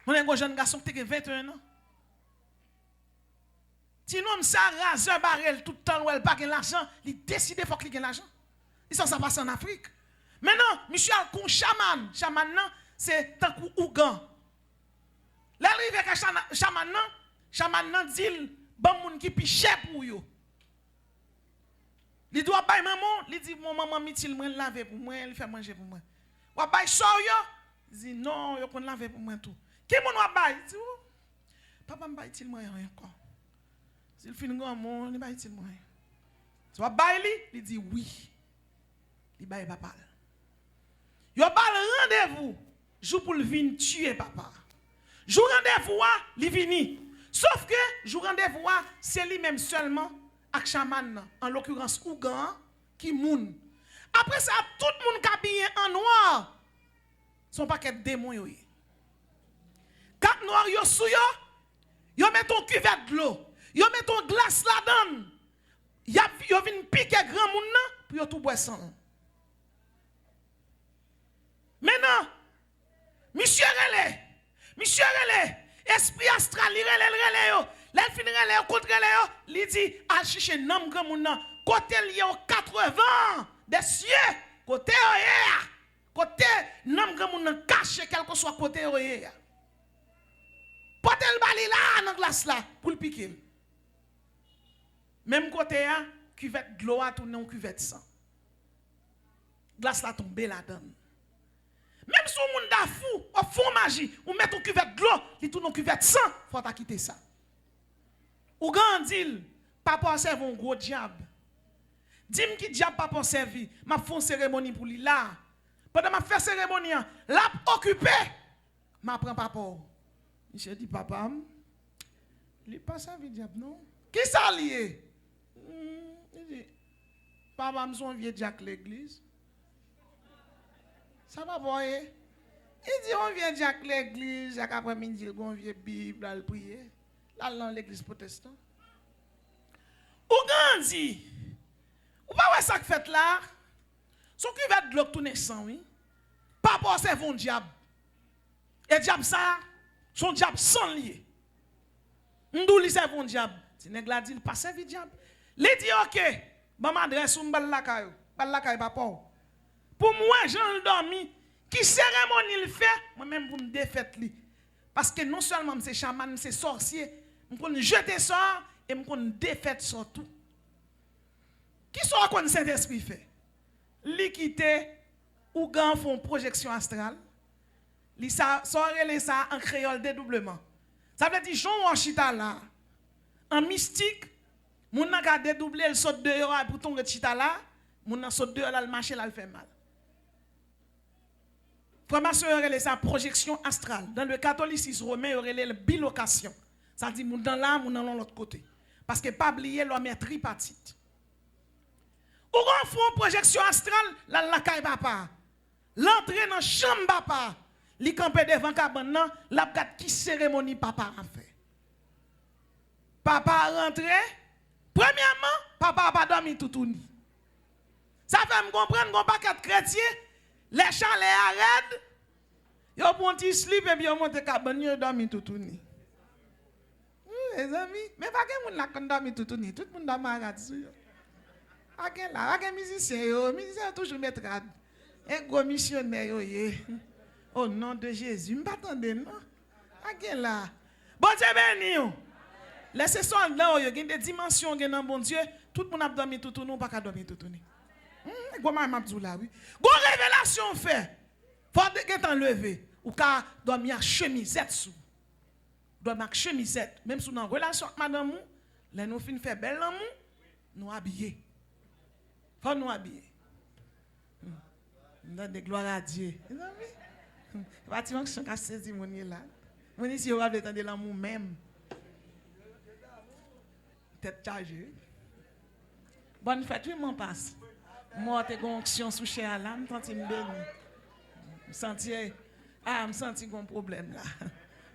Mon un jeune garçon qui a 21 ans. Si nous ça rase un barrel tout le temps où elle pas l'argent, il décide faut qu'il ait l'argent. Et ça passe en Afrique. Maintenant, monsieur a un chaman. Chaman non, c'est tant que Ougan. L'arrivé à chaman non dit bon moun qui pi cher pour yo. Il doit bailler maman, il dit mon maman mitil moi laver pour moi, il fait manger pour moi. Ou bailler so yo, il dit non, yo kon laver pour moi tout. Qui moun wa bailler? Il dit papa me bailler til moi encore. S'il fin grand mon, il bailler til moi. Tu vas bailler il dit oui. Il baille papa. Yo ba rendez-vous, jour pour le venir tuer papa. Jour rendez-vous il vini. Sauf que jour rendez-vous c'est lui-même seulement avec chaman en l'occurrence Ougan qui moun. Après ça tout le monde qui habillé en noir son paquet de démons yo. Quatre noirs yo sou yo met ton cuvette de l'eau. Yo met ton glace là-dedans. Yo vinn piquer grand moun nan pour yo tout boire sang. Maintenant, monsieur relais, esprit astral, il relais yo. L'el fin relais yo contre relais yo, li dit a chercher nam grand moun nan, côté li yo 80 des cieux, côté yo côté nam grand moun nan caché quel que soit côté yo. Porte le bali là dans glace là pour le piquer. Même côté ya, cuvette de l'eau a tourné en cuvette sang. Glace là tombé là-dedans. Même si on da fou, on fond magie, on met ton cuvette de l'eau, il tourne en cuvette sang, faut ta quitter ça. Ou grandil, papa serve un gros diable. Dis-moi qui diable papa servi, m'a fait une cérémonie pour lui là. Pendant m'a fait cérémonie, l'a occupé, m'a prend papa. Monsieur dit papa, il pas servi diable non. Qui ça lié? Il dit papa me son vieux Jack l'église. Ça va voir. Il dit on vient Jack l'église, Jack après-midi, on vient Bible, à prier. Là dans l'église protestante. Ou grandi. Ou pas ouais ça que fait là? Son cuvette de l'eau tourner sang oui. Papa c'est un diable. Et diable ça, son diable sans lié. M'dou li c'est un diable. Si nèg la dit pas servi diable. Li dit OK, bon m'adresse ou m'bal la caillou papa. Pour moi, Jean dormi, qui cérémonie il fait, moi-même pour me défaite li. Parce que non seulement c'est chaman, c'est sorcier, je peux jeter ça et je peux défaite sur tout. Qui soit qu'on Saint-Esprit fait? Li quitte ou gan font projection astrale. Li ça relé ça en créole dédoublement. Ça veut dire Jean Wachita là en mystique, moun nan ka dédoubler le saute dehors pour tomber chita là, moun nan saute dehors là le marché là le fait mal. Formation relé ça projection astrale. Dans le catholicisme romain relé la bilocation. Ça dit moun dans là, moun dans l'autre côté. Parce que pas oublier l'homme est tripartite. Ou on font projection astrale, la caille papa. L'entrée dans chambre papa, li campé devant cabane nan, la gat qui cérémonie papa a fait. Papa rentré, premièrement, papa a pas dormi tout ni. Ça fait me comprendre qu'on paquet chrétien, les chalets arrêtent, yo prend un petit slip et puis yo monte cabane, yo dormi tout ni. Les amis, mais pas que moun la kon dormi tout ni, tout moun dormi arrête sur yo. Ak musicien toujours mettre un gros missionnaire yo ye. Au nom de Jésus, m'attendez non. Ak là. Bon Dieu béni yo. Laissez ça là yo gen des dimensions gen dans bon Dieu, tout moun a dormi tout non pas ka dormi tout ni. Gros m'a dou là oui. Gros révélation fait. Faut que t'en lever ou ka dormir à chemisette sous. Dormir à chemisette, même sous dans relation avec madame ou, là nous fin faire belle l'amour, nous habiller. Faut nous habiller. Nous donne gloire à Dieu. Vous savez? Bâtiment que je suis saisi mon là. Mon ici on va attendre l'amour même. Tête chargée. Bonne fête, oui m'en passe. Moi t'es onction sous cher là, me senti me béni. Me senti un problème là.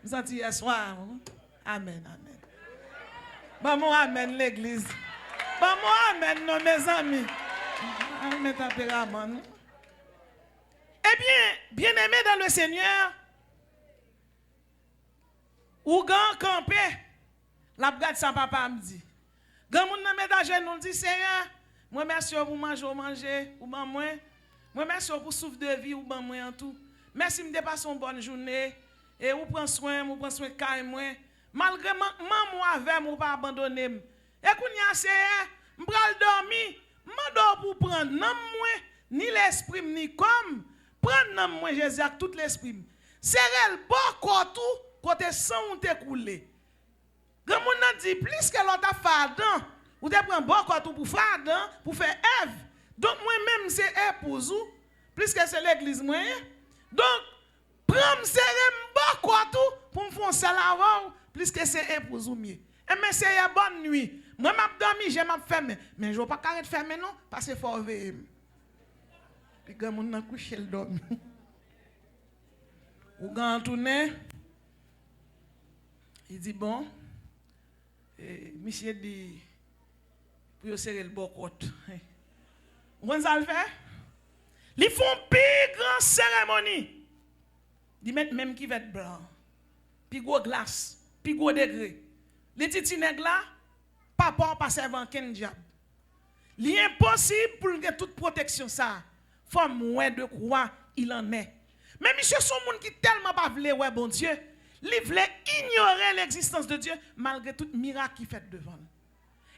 Me senti hier soir. Amen, amen. Bon moi amen l'église. Bon moi amen non mes amis. Amen tempérament. Eh bien, bien-aimé dans le Seigneur, ou gan campé, la brade ça papa me dit. Gan moun nan ménage nous dit Seigneur, moi merci pour manger, ou ban moi. Moi merci pour souffle de vie ou ban moi en tout. Merci me dépasse une bonne journée et ou prend soin de caille moi. Malgré maman avec moi pas abandonner. Et kounya Seigneur, m'pral dormi, m'dor pour prendre nan moi ni l'esprit ni comme prendre nan moi Jésus avec tout l'esprit. Serel bon tout côté sang ou te coulé. Grand moun nan dit plus que l'autre fadan, ou te prend bon tout pour fadan, pour faire Ève. Donc moi même c'est épouse ou plus que c'est l'église moi. Donc prendre serem bon tout pour me faire ça avant plus que c'est épouse ou mieux. Et mais c'est une bonne nuit. Moi m'a dormi, j'ai m'a fermé, mais je vais pas carré fermer non parce que faut veiller. Puis grand moun nan coucher le dormi. Ou gan tourné, il dit bon, monsieur dit, pour serrer le bocot. Vous avez ça le fait? Ils font plus grande cérémonie. Ils mettent même qui va être blanc, puis gros glace, puis gros degré. Les petits nègres là, papa passe avant qu'un diable. Il est impossible pour que toute protection ça, faut moins de quoi il en est. Mais monsieur son monde qui tellement pas voulait ouais bon Dieu, il voulait ignorer l'existence de Dieu malgré tout miracle qu'il fait devant.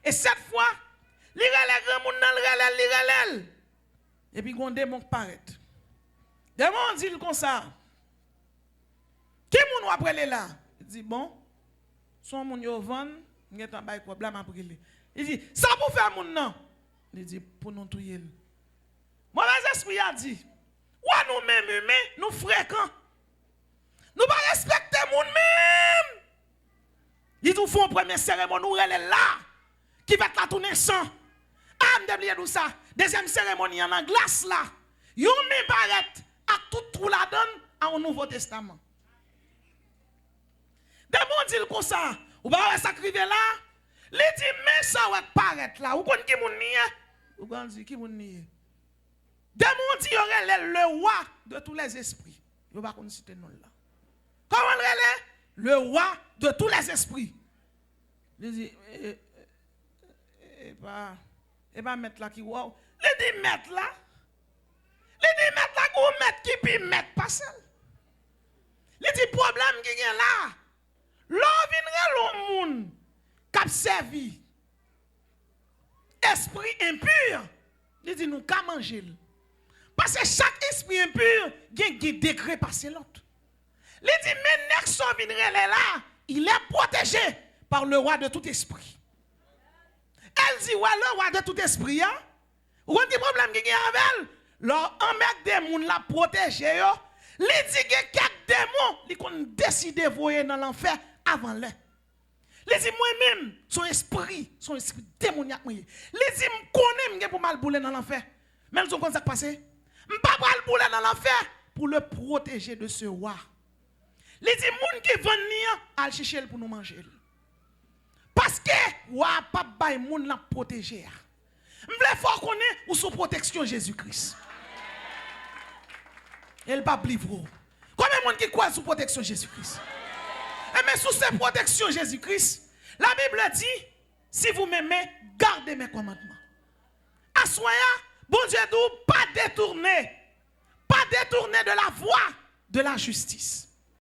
Et cette fois, il relève grand monde dans le relève. Et puis un démon paraît. Démon dit comme ça. Qui moun après les là? Il dit bon, son moun yo vend, ngé en bay problème après lui. Il dit ça pour faire moun non. Il dit pour nous touyer. Mauvais esprit a dit ouais, nous mêmes humains, nous fréquents. Nous pas respecter moun même. Ils nous font première cérémonie, nous relève là, qui va la tourner sans. Nous ça. Deuxième cérémonie en glace là. Yon même paraît à tout la donne au Nouveau Testament. Des gens disent comme ça, ou pas s'acriver là, les dit mais ça va paraître là, ou connait qui moun nié? Ou quand dit qui moun nié? Des gens disent le roi de tous les esprits. Yo pas connait citer non là. Comment le roi de tous les esprits. Il dit et pas mettre là qui wow. Il dit mettre là. Il dit mettre là ou mettre qui puis mettre pas seul. Il dit problème qui est là. L'on vient le monde qui a servi esprit impur. Il dit nous qu'à manger. Parce que chaque esprit impur a un degré passé l'autre. Il dit mais Nexon vient là, il est protégé par le roi de tout esprit. Elle dit ouais le roi de tout esprit hein. Ou on dit problème qui est avec elle. Leur un mec des moun la protéger yo. Il dit que quatre démons ils ont décidé de voyer dans l'enfer avant l'heure. Il dit moi-même son esprit démoniaque moi. Il dit me connais pour mal bouler dans l'enfer. Mais ils ont comme ça passé. M'pas mal bouler dans l'enfer pour le protéger de ce roi. Il dit moun qui vend ni al chercher pour nous manger. Parce que roi pas bay moun la protéger. M'vle faut connaître ou sous protection Jésus-Christ. Elle pas livre. Combien de monde qui croit sous protection Jésus-Christ? Mais sous cette protection Jésus-Christ, la Bible dit, si vous m'aimez, gardez mes commandements. Assoya, bon Dieu dit, pas détourner de la voie de la justice.